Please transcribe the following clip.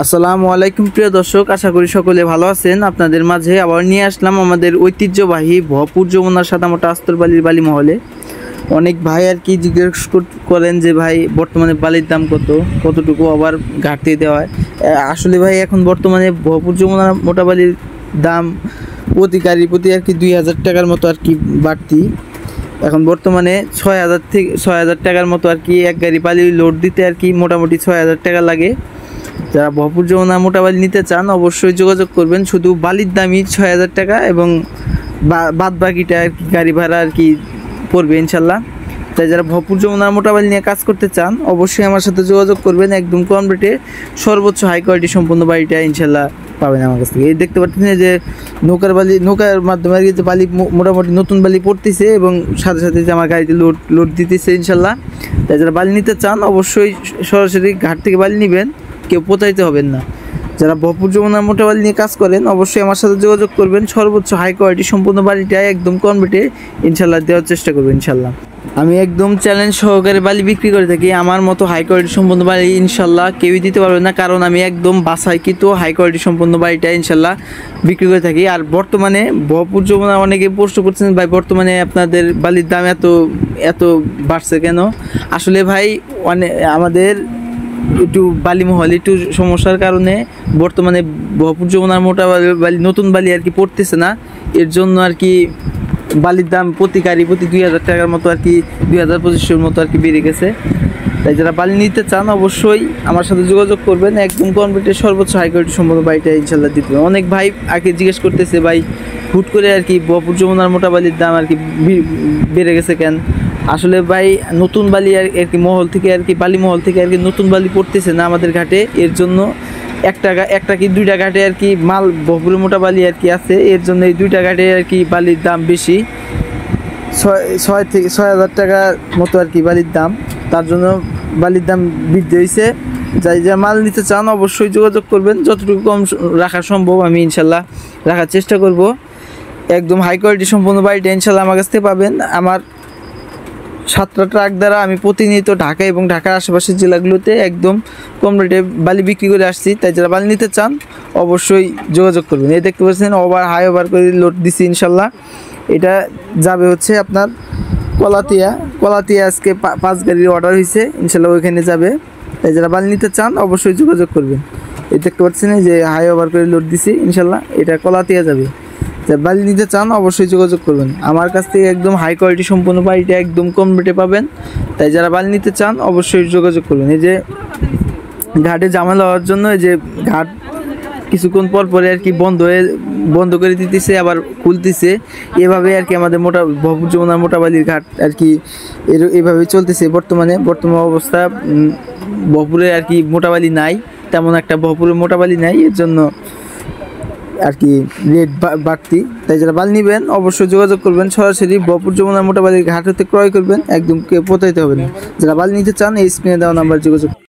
আসসালামু আলাইকুম প্রিয় দর্শক, আশা করি সকলে ভালো আছেন। আপনাদের মাঝে আবার নিয়ে আসলাম আমাদের ঐতিহ্যবাহী ভরপুর যমুনার সাদামাটা আস্তরবালির বালি মহলে। অনেক ভাই আর কি জিজ্ঞেস করেন যে ভাই বর্তমানে বালির দাম কতটুকু, আবার ঘাটতি দেওয়া হয়। আসলে ভাই এখন বর্তমানে ভরপুর যমুনার মোটা বালির দাম প্রতি গাড়ি প্রতি আর কি 2000 টাকার মতো আর কি বাড়তি। এখন বর্তমানে 6000 টাকার মতো আর কি এক গাড়ি বালি লোড দিতে আর কি মোটামুটি 6000 টাকা লাগে। যারা ভরপুর যমুনা মোটা বালি নিতে চান অবশ্যই যোগাযোগ করবেন। শুধু বালির দামই 6000 টাকা এবং বাদ বাকিটা আর কি গাড়ি ভাড়া আর কি পড়বে ইনশাল্লাহ। তাই যারা ভরপুর যমুনার মোটা বালি নিয়ে কাজ করতে চান অবশ্যই আমার সাথে যোগাযোগ করবেন। একদম কম রেটে সর্বোচ্চ হাই কোয়ালিটি সম্পূর্ণ বালিটা ইনশাল্লাহ পাবেন আমার কাছ থেকে। এই দেখতে পাচ্ছেন যে নৌকার মাধ্যমে আর কি বালি মোটামুটি নতুন বালি পড়তেছে এবং সাথে সাথে যে আমার গাড়িতে লোড দিতেছে ইনশাল্লাহ। তাই যারা বালি নিতে চান অবশ্যই সরাসরি ঘাট থেকে বালি নেবেন, কেউ প্রতারিত হবেন না। যারা ভরপুর যমুনার মোটা বালি নিয়ে কাজ করেন অবশ্যই আমার সাথে যোগাযোগ করবেন। সর্বোচ্চ হাই কোয়ালিটি সম্পূর্ণ বালিটা একদম কম রেটে ইনশাল্লাহ দেওয়ার চেষ্টা করবেন ইনশাল্লাহ। আমি একদম চ্যালেঞ্জ সহকারে বালি বিক্রি করে থাকি। আমার মতো হাই কোয়ালিটি সম্পূর্ণ বালি ইনশাল্লাহ কেউই দিতে পারবে না, কারণ আমি একদম বাছাইকৃত হাই কোয়ালিটি সম্পূর্ণ বালিটা ইনশাল্লাহ বিক্রি করে থাকি। আর বর্তমানে ভরপুর যমুনা অনেকে প্রশ্ন করছেন ভাই বর্তমানে আপনাদের বালির দাম এত বাড়ছে কেন। আসলে ভাই আমাদের একটু বালি মহল একটু সমস্যার কারণে বর্তমানে ভরপুর যমুনার মোটা বালি নতুন বালি আর কি পড়তেছে না। এর জন্য আর কি বালির দাম প্রতি গাড়ি প্রতি 2000 টাকার মতো আর কি 2000-2500 মতো আর কি বেড়ে গেছে। তাই যারা বালি নিতে চান অবশ্যই আমার সাথে যোগাযোগ করবেন। একদম কম রেটে সর্বোচ্চ হাই কোয়ালিটি সম্পন্ন বালিটা ইনশাল্লাহ দিতে হবে। অনেক ভাই আগে জিজ্ঞেস করতেছে ভাই হুট করে আর কি ভরপুর যমুনার মোটা বালির দাম আর কি বেড়ে গেছে কেন। আসলে ভাই নতুন বালি আর কি মহল থেকে আর কি বালি মহল থেকে আর কি নতুন বালি পড়তেছে না আমাদের ঘাটে। এর জন্য একটা কি দুইটা ঘাটে আর কি মাল ভরপুরের মোটা বালি আর কি আছে। এর জন্য এই দুইটা ঘাটে আর কি বালির দাম বেশি, 6000 টাকার মতো আর কি বালির দাম। তার জন্য বালির দাম বৃদ্ধি হয়েছে। যা মাল নিতে চান অবশ্যই যোগাযোগ করবেন। যতটুকু কম রাখা সম্ভব আমি ইনশাল্লাহ রাখার চেষ্টা করব। একদম হাই কোয়ালিটি সম্পূর্ণ বালিটা ইনশাল্লাহ আমার কাছ থেকে পাবেন। আমার 7টা ট্রাক দ্বারা আমি প্রতিনিয়ত ঢাকা এবং ঢাকার আশেপাশের জেলাগুলোতে একদম কম রেটে বালি বিক্রি করে আসছি। তাই যারা বালি নিতে চান অবশ্যই যোগাযোগ করবেন। এই দেখতে পাচ্ছেন হাই ওভার করে লোড দিচ্ছি ইনশাল্লাহ। এটা যাবে হচ্ছে আপনার কলাতিয়া আজকে 5 গাড়ির অর্ডার হয়েছে ইনশাল্লাহ, ওইখানে যাবে। তাই যারা বালি নিতে চান অবশ্যই যোগাযোগ করবেন। এই দেখতে পাচ্ছেন যে হাই ওভার করে লোড দিছি ইনশাল্লাহ, এটা কলাতিয়া যাবে। বালি নিতে চান অবশ্যই যোগাযোগ করবেন। আমার কাছ থেকে একদম হাই কোয়ালিটি সম্পূর্ণ বালিটা একদম কম রেটে পাবেন। তাই যারা বালি নিতে চান অবশ্যই যোগাযোগ করবেন। এই যে ঘাটে ঝামেলা হওয়ার জন্য এই যে ঘাট কিছুক্ষণ পর পরে আর কি বন্ধ করে দিতেছে আবার খুলতেছে, এভাবে আর কি আমাদের ভরপুর যমুনার মোটা বালির ঘাট আর কি এভাবে চলতেছে। বর্তমান অবস্থা ভরপুরে আর কি মোটা বালি নাই, তেমন একটা ভরপুরের মোটা বালি নাই। এর জন্য আর কি রেট বাড়তি। তাই যারা বালি নেবেন অবশ্যই যোগাযোগ করবেন। সরাসরি ভরপুর যমুনার মোটা বালির ঘাট হতে ক্রয় করবেন, একদম প্রতারিত হবে না। যারা বালি নিতে চান এই স্ক্রিনে দেওয়া নাম্বার যোগাযোগ